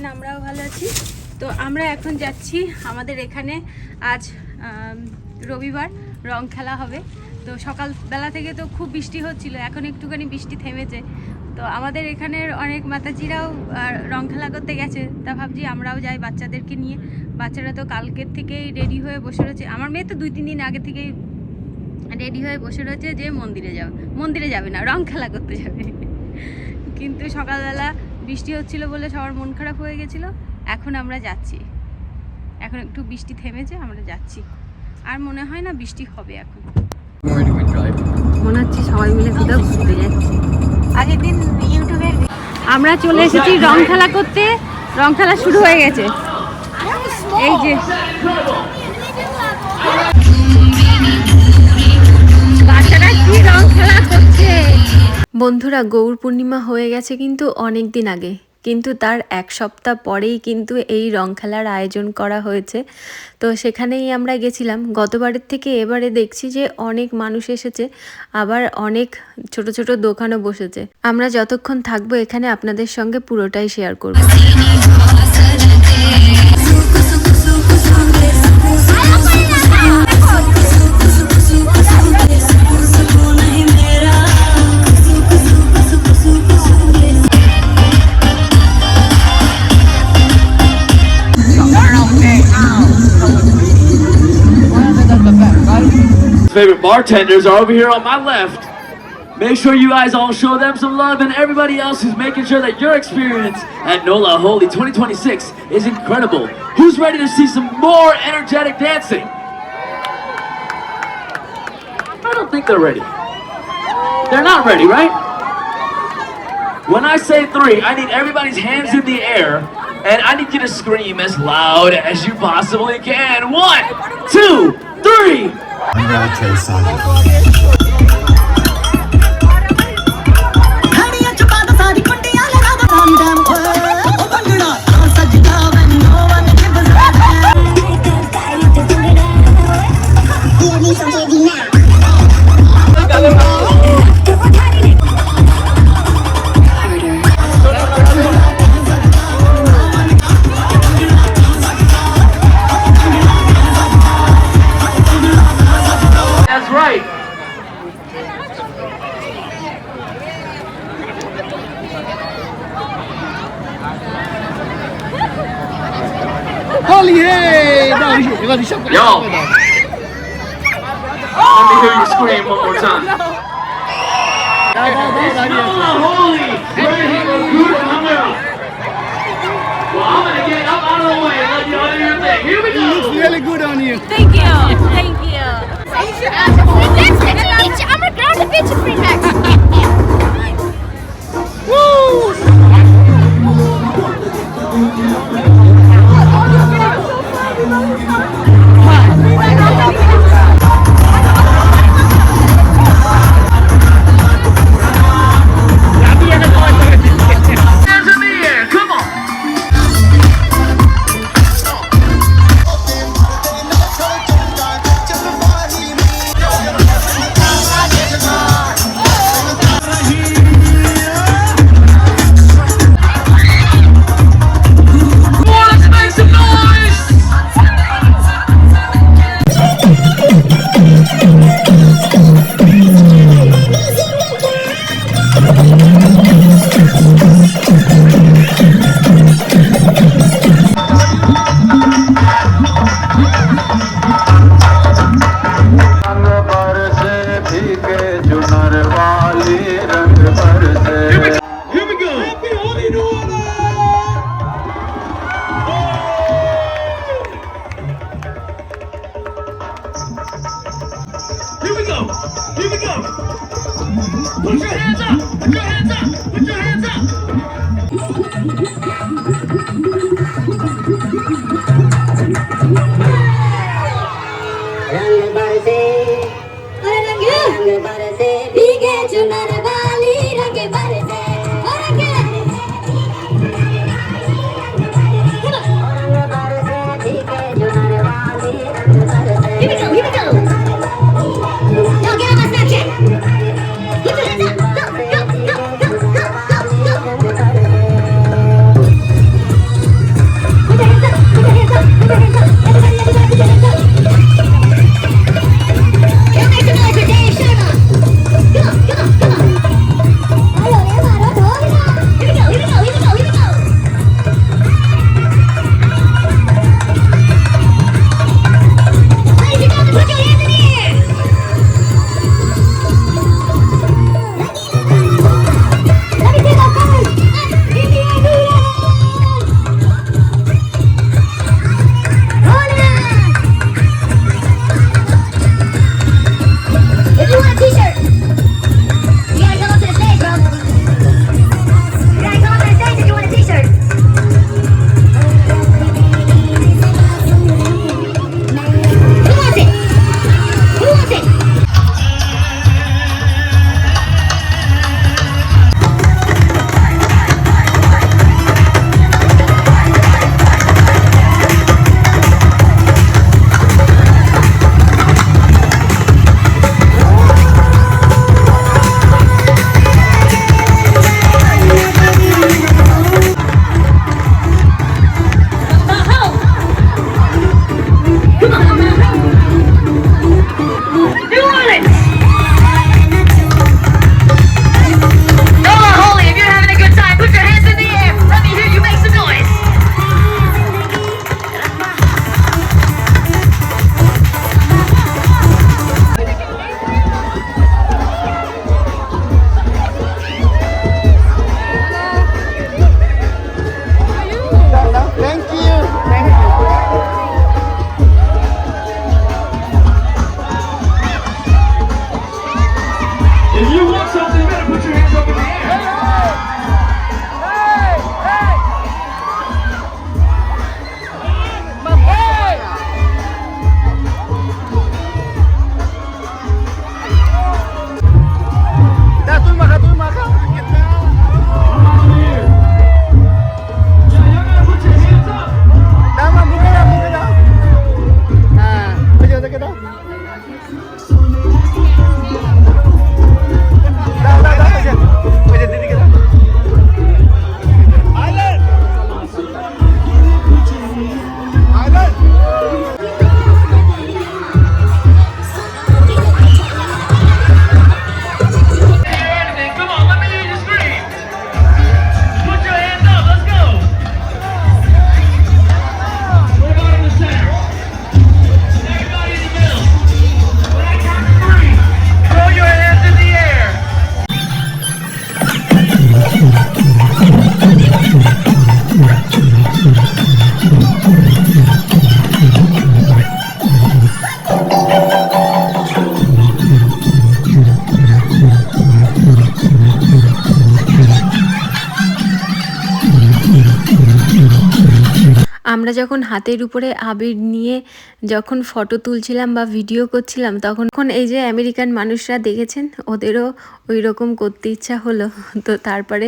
আছেন? আমরাও ভালো আছি। তো আমরা এখন যাচ্ছি, আমাদের এখানে আজ রবিবার রং খেলা হবে। তো সকালবেলা থেকে তো খুব বৃষ্টি হচ্ছিল, এখন একটুখানি বৃষ্টি থেমেছে। তো আমাদের এখানের অনেক মাতাজিরাও রং খেলা করতে গেছে, তা ভাবছি আমরাও যাই বাচ্চাদেরকে নিয়ে। বাচ্চারা তো কালকের থেকেই রেডি হয়ে বসে রয়েছে, আমার মেয়ে তো 2-3 দিন আগে থেকেই রেডি হয়ে বসে রয়েছে যে মন্দিরে যাবে না, রং খেলা করতে যাবে। কিন্তু সকালবেলা বৃষ্টি হচ্ছিল বলে সবার মন খারাপ হয়ে গেছিলো। এখন আমরা যাচ্ছি, এখন একটু বৃষ্টি থেমেছে, আমরা যাচ্ছি। আর মনে হয় না বৃষ্টি হবে এখন, মনে হচ্ছে সবাই মিলে কোথাও ঘুরতে যাচ্ছি। আগের দিন ইউটিউবে আমরা চলে এসেছি রং খেলা করতে, রং খেলা শুরু হয়ে গেছে। এই যে বাচ্চারা কি রং খেলা করছে। বন্ধুরা, গৌর পূর্ণিমা হয়ে গেছে কিন্তু অনেক দিন আগে, কিন্তু তার 1 সপ্তাহ পরেই কিন্তু এই রং খেলার আয়োজন করা হয়েছে। তো সেখানেই আমরা গেছিলাম। গতবারের থেকে এবারে দেখছি যে অনেক মানুষ এসেছে, আবার অনেক ছোট ছোট দোকানও বসেছে। আমরা যতক্ষণ থাকবো এখানে আপনাদের সঙ্গে পুরোটাই শেয়ার করব। Favorite bartenders are over here on my left. Make sure you guys all show them some love, and everybody else who's making sure that your experience at NOLA Holy 2026 is incredible. Who's ready to see some more energetic dancing? I don't think they're ready. They're not ready, right? When I say 3, I need everybody's hands in the air, and I need you to scream as loud as you possibly can. 1, 2, 3. I'm gonna tell you something. That's right. Holy hey! Yo! Let me hear you scream one more time. Holy! Ready to go good come out. Well, I'm gonna get up out of the way and let you do your thing. Here we go. Looks really good on you. Thank you, thank you. I'm gonna grab the picture for you next. Hands in the air, come on. Let's make some noise. Here we go. Here we go. Here we go. Put your hands up. Put your hands up. Put your hands up. रंग बरसे रंग बरसे भीगे चुनर वाली रंग बरसे रंग बरसे भीगे चुनर वाली रंग बरसे Here we go. Yo, get on my Snapchat. Put your hands up. Go, go, go, go, go, go, go, go. আমরা যখন হাতের উপরে আবির নিয়ে যখন ফটো তুলছিলাম বা ভিডিও করছিলাম তখন এই যে আমেরিকান মানুষরা দেখেছেন ওদেরও ওই রকম করতে ইচ্ছা হলো। তো তারপরে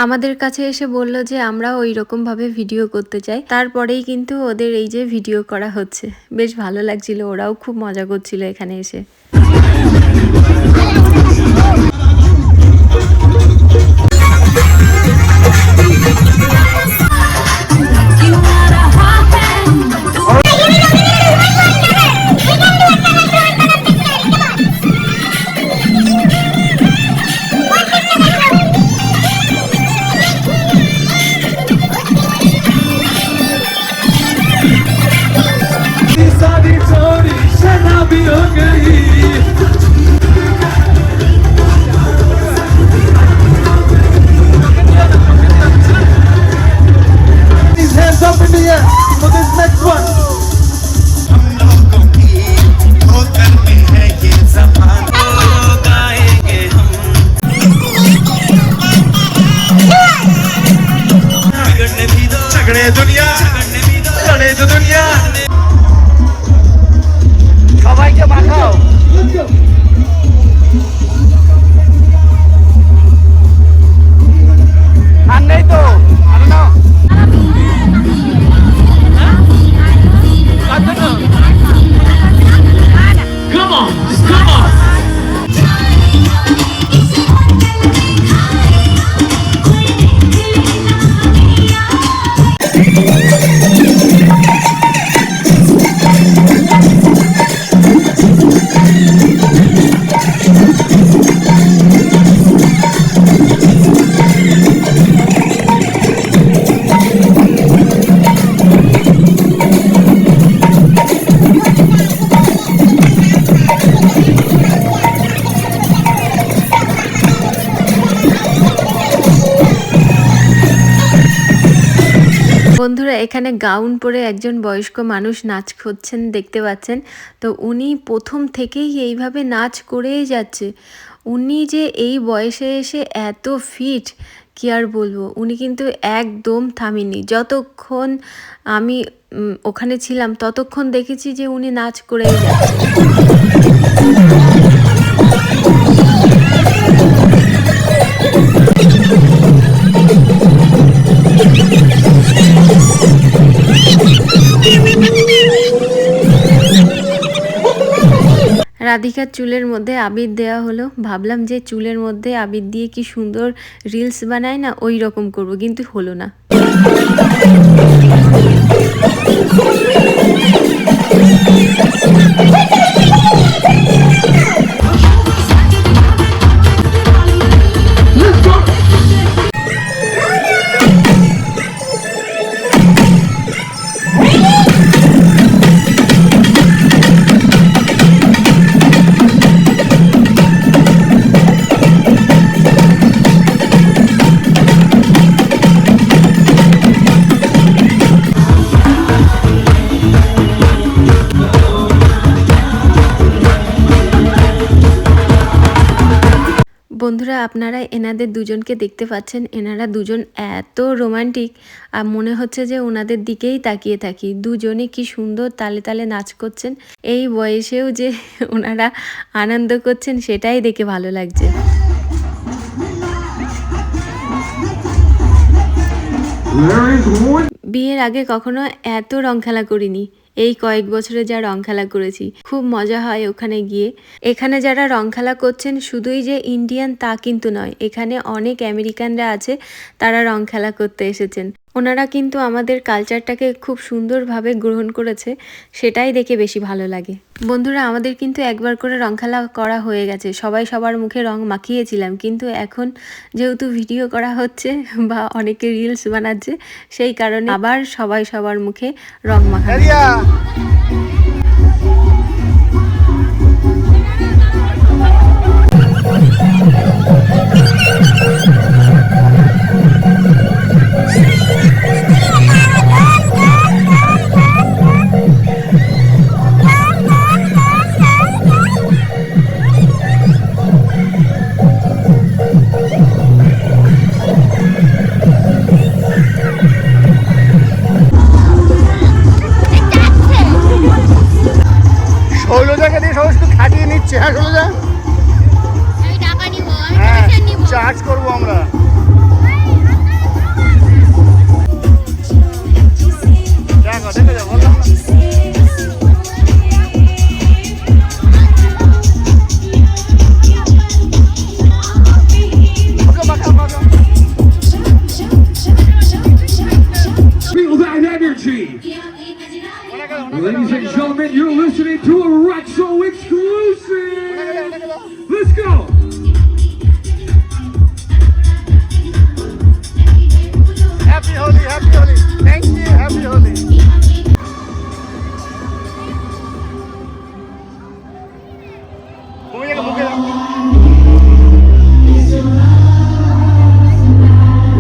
আমাদের কাছে এসে বলল যে আমরা ওই রকমভাবে ভিডিও করতে চাই। তারপরেই কিন্তু ওদের এই যে ভিডিও করা হচ্ছে, বেশ ভালো লাগছিল, ওরাও খুব মজা করছিল এখানে এসে। Hands up in the air for this next one. সবাইকে পাঠাও। আর নেই তো Come on, just come on. বন্ধুরা এখানে গাউন পরে একজন বয়স্ক মানুষ নাচ করছেন দেখতে পাচ্ছেন। তো উনি প্রথম থেকেই এইভাবে নাচ করেই যাচ্ছে। উনি যে এই বয়সে এসে এত ফিট কি আর বলবো, উনি কিন্তু একদম থামেনি। যতক্ষণ আমি ওখানে ছিলাম ততক্ষণ দেখেছি যে উনি নাচ করেই যাচ্ছে। রাধিকার চুলের মধ্যে আবির দেওয়া হলো, ভাবলাম যে চুলের মধ্যে আবির দিয়ে কি সুন্দর রিলস বানায় না, ওই রকম করবো, কিন্তু হলো না। বন্ধুরা আপনারা এনাদের দুজনকে দেখতে পাচ্ছেন, এনারা দুজন এত রোমান্টিক আর মনে হচ্ছে যে ওনাদের দিকেই তাকিয়ে থাকি। দুজনে কি সুন্দর তালে তালে নাচ করছেন, এই বয়সেও যে ওনারা আনন্দ করছেন সেটাই দেখে ভালো লাগছে। বিয়ের আগে কখনো এত রং খেলা করিনি, এই কয়েক বছরে যা রং খেলা করেছি খুব মজা হয় ওখানে গিয়ে। এখানে যারা রং খেলা করছেন শুধুই যে ইন্ডিয়ান তা কিন্তু নয়, এখানে অনেক আমেরিকানরা আছে, তারা রং খেলা করতে এসেছেন। ওনারা কিন্তু আমাদের কালচারটাকে খুব সুন্দরভাবে গ্রহণ করেছে, সেটাই দেখে বেশি ভালো লাগে। বন্ধুরা আমাদের কিন্তু একবার করে রং খেলা করা হয়ে গেছে, সবাই সবার মুখে রং মাখিয়েছিলাম, কিন্তু এখন যেহেতু ভিডিও করা হচ্ছে বা অনেকে রিলস বানাচ্ছে, সেই কারণে আবার সবাই সবার মুখে রং মাখা। energy. Ladies and gentlemen, you're listening to a Rexo exclusive. Let's go. Happy Holi, happy Holi. Thank you, happy Holi.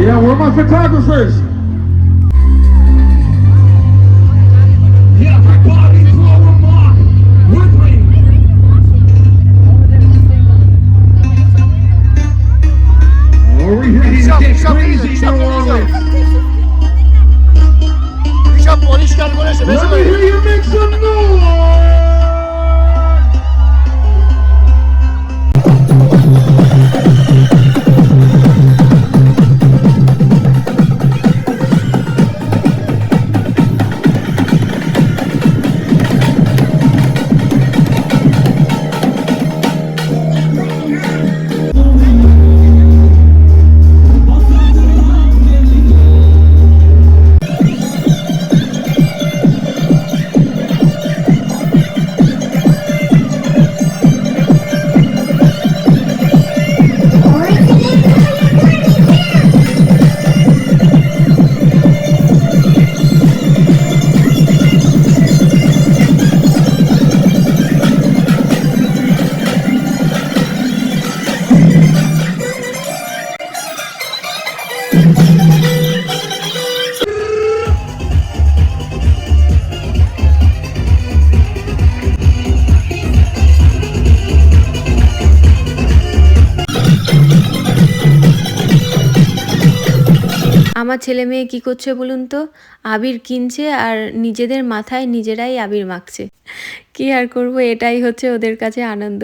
Yeah, where are my photographers? Everybody throw them on with me. Are we ready to get crazy, New Orleans? Rishabh পরিষ্কার করেছে Let me hear you make some noise. আমার ছেলে মেয়ে কি করছে বলুন তো, আবির কিনছে আর নিজেদের মাথায় নিজেরাই আবির মাখছে। কি আর করব, এটাই হচ্ছে ওদের কাছে আনন্দ।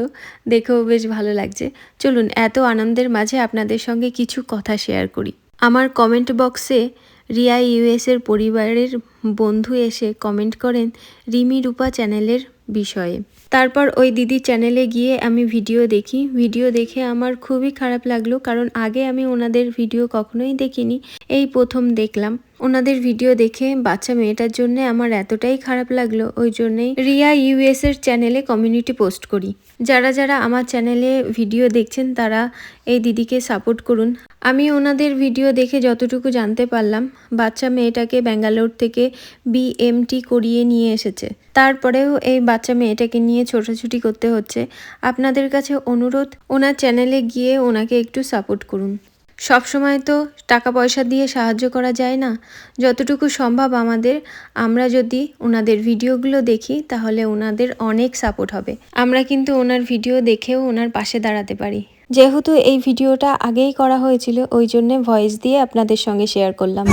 দেখেও বেশ ভালো লাগছে। চলুন এত আনন্দের মাঝে আপনাদের সঙ্গে কিছু কথা শেয়ার করি। আমার কমেন্ট বক্সে রিয়া ইউএসের পরিবারের বন্ধু এসে কমেন্ট করেন রিমি রূপা চ্যানেলের বিষয়ে। তারপর ওই দিদির চ্যানেলে গিয়ে আমি ভিডিও দেখি। ভিডিও দেখে আমার খুবই খারাপ লাগলো, কারণ আগে আমি ওনাদের ভিডিও কখনোই দেখিনি, এই প্রথম দেখলাম। ওনাদের ভিডিও দেখে বাচ্চা মেয়েটার জন্য আমার এতটাই খারাপ লাগলো, ওই জন্যই রিয়া ইউএসের চ্যানেলে কমিউনিটি পোস্ট করি। যারা যারা আমার চ্যানেলে ভিডিও দেখছেন তারা এই দিদিকে সাপোর্ট করুন। আমি ওনাদের ভিডিও দেখে যতটুকু জানতে পারলাম, বাচ্চা মেয়েটাকে ব্যাঙ্গালোর থেকে বিএমটি করিয়ে নিয়ে এসেছে, তারপরেও এই বাচ্চা মেয়েটাকে নিয়ে ছোটাছুটি করতে হচ্ছে। আপনাদের কাছে অনুরোধ, ওনার চ্যানেলে গিয়ে ওনাকে একটু সাপোর্ট করুন। সব সময় তো টাকা পয়সা দিয়ে সাহায্য করা যায় না, যতটুকু সম্ভব আমরা যদি ওনাদের ভিডিওগুলো দেখি তাহলে ওনাদের অনেক সাপোর্ট হবে। আমরা কিন্তু ওনার ভিডিও দেখেও ওনার পাশে দাঁড়াতে পারি। যেহেতু এই ভিডিওটা আগেই করা হয়েছিল, ওই জন্যে ভয়েস দিয়ে আপনাদের সঙ্গে শেয়ার করলাম।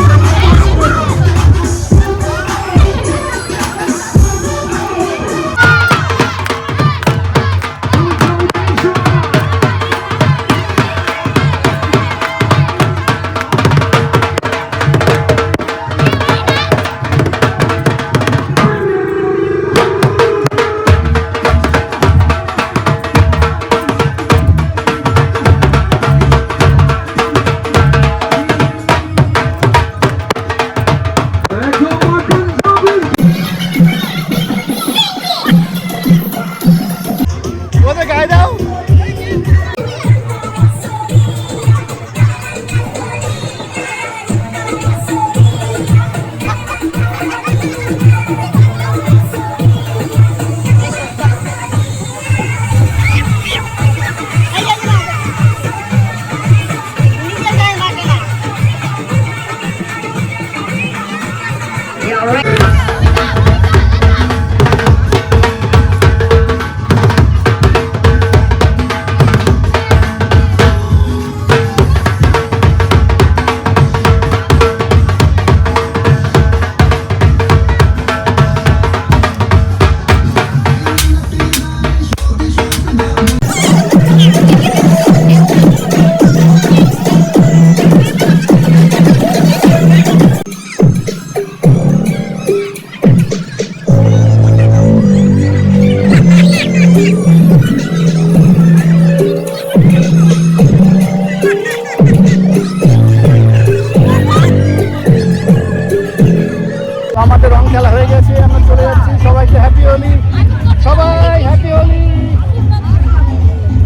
ওদের গায়ে দাও। আমাদের রং খেলা হয়ে গেছে, আমরা চলে যাচ্ছি। সবাইকে হ্যাপি হোলি, সবাই হ্যাপি হোলি,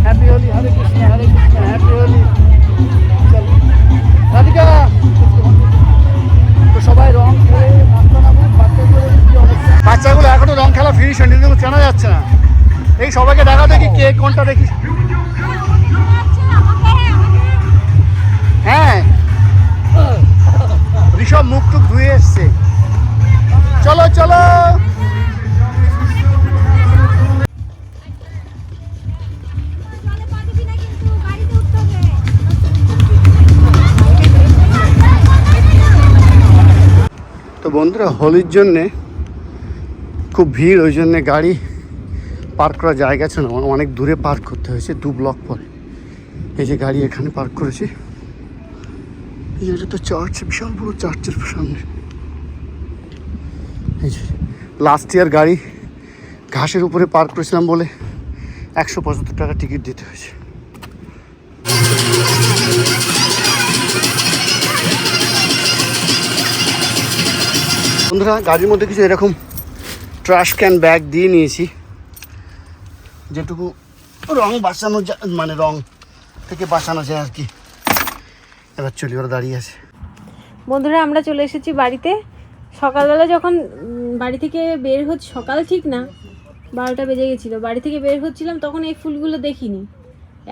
হ্যাপি হোলি, হরে কৃষ্ণ হ্যাপি হোলি। চল রাধিকা, তো সবাই রং খেলে বাচ্চাগুলো এখনো রং খেলা ফিনিশ হয়নি, কিন্তু চেনা যাচ্ছে না। এই সবাইকে দেখা দেখি কে কোনটা দেখি। হ্যাঁ, ঋষভ মুখ টুক ধুয়ে এসছে। চলো চলো, তো বন্ধুরা হোলির জন্যে খুব ভিড়, ওই জন্যে গাড়ি পার্ক করার জায়গা ছিল না, অনেক দূরে পার্ক করতে হয়েছে, 2 ব্লক পরে। এই যে গাড়ি এখানে পার্ক করেছি। এই এটা তো চার্চ, বিশাল বড় চার্চের সামনে। এই যে লাস্ট ইয়ার গাড়ি ঘাসের উপরে পার্ক করেছিলাম বলে 175 টাকা টিকিট দিতে হয়েছে। বন্ধুরা গাড়ির মধ্যে কিছু এরকম ট্রাশ ক্যান ব্যাগ দিয়ে নিয়েছি, যেটুকু রং বাঁচানো যায়, মানে রং থেকে বাঁচানো যায় আর কি। এবার চলি, ওরা দাঁড়িয়ে আছে। বন্ধুরা আমরা চলে এসেছি বাড়িতে। সকালবেলা যখন বাড়ি থেকে বের হচ্ছে, সকাল ঠিক না 12টা বেজে গেছিলো, বাড়ি থেকে বের হচ্ছিলাম তখন এই ফুলগুলো দেখিনি।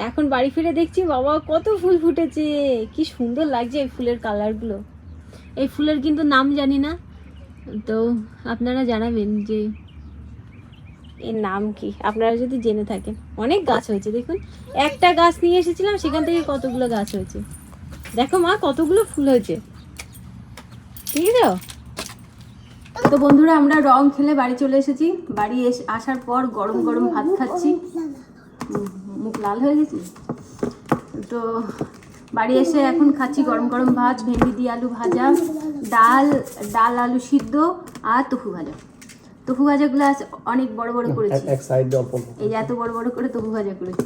এখন বাড়ি ফিরে দেখছি বাবা কত ফুল ফুটেছে, কি সুন্দর লাগছে এই ফুলের কালারগুলো। এই ফুলের কিন্তু নাম জানি না, তো আপনারা জানাবেন যে এর নাম কি, আপনারা যদি জেনে থাকেন। অনেক গাছ হয়েছে দেখুন, একটা গাছ নিয়ে এসেছিলাম সেখান থেকে কতগুলো গাছ হয়েছে। দেখো মা কতগুলো ফুল হয়েছে, ঠিক আছে। তো বন্ধুরা আমরা রং খেলে বাড়ি চলে এসেছি। বাড়ি আসার পর গরম গরম ভাত খাচ্ছি। মুখ লাল হয়ে গেছে। তো বাড়ি এসে এখন খাচ্ছি গরম গরম ভাত, ভেন্ডি দিয়ে আলু ভাজা, ডাল আলু সিদ্ধ আর টফু ভাজা। টফু ভাজাগুলো অনেক বড় বড় করেছি, এই যে এত বড় বড় করে টফু ভাজা করেছি।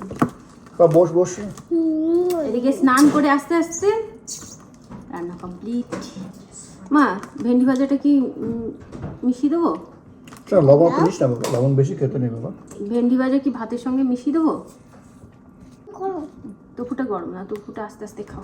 বস বস, এদিকে স্নান করে আস্তে আস্তে রান্না কমপ্লিট। মা ভেন্ডি ভাজাটা কি মিশিয়ে দেবো? লবণ করিস না বাবা, লবণ বেশি খেতে নেই বাবা। ভেন্ডি ভাজা কি ভাতের সঙ্গে মিশিয়ে দেবো? টফুটা গরম না, টফুটা আস্তে আস্তে খাও।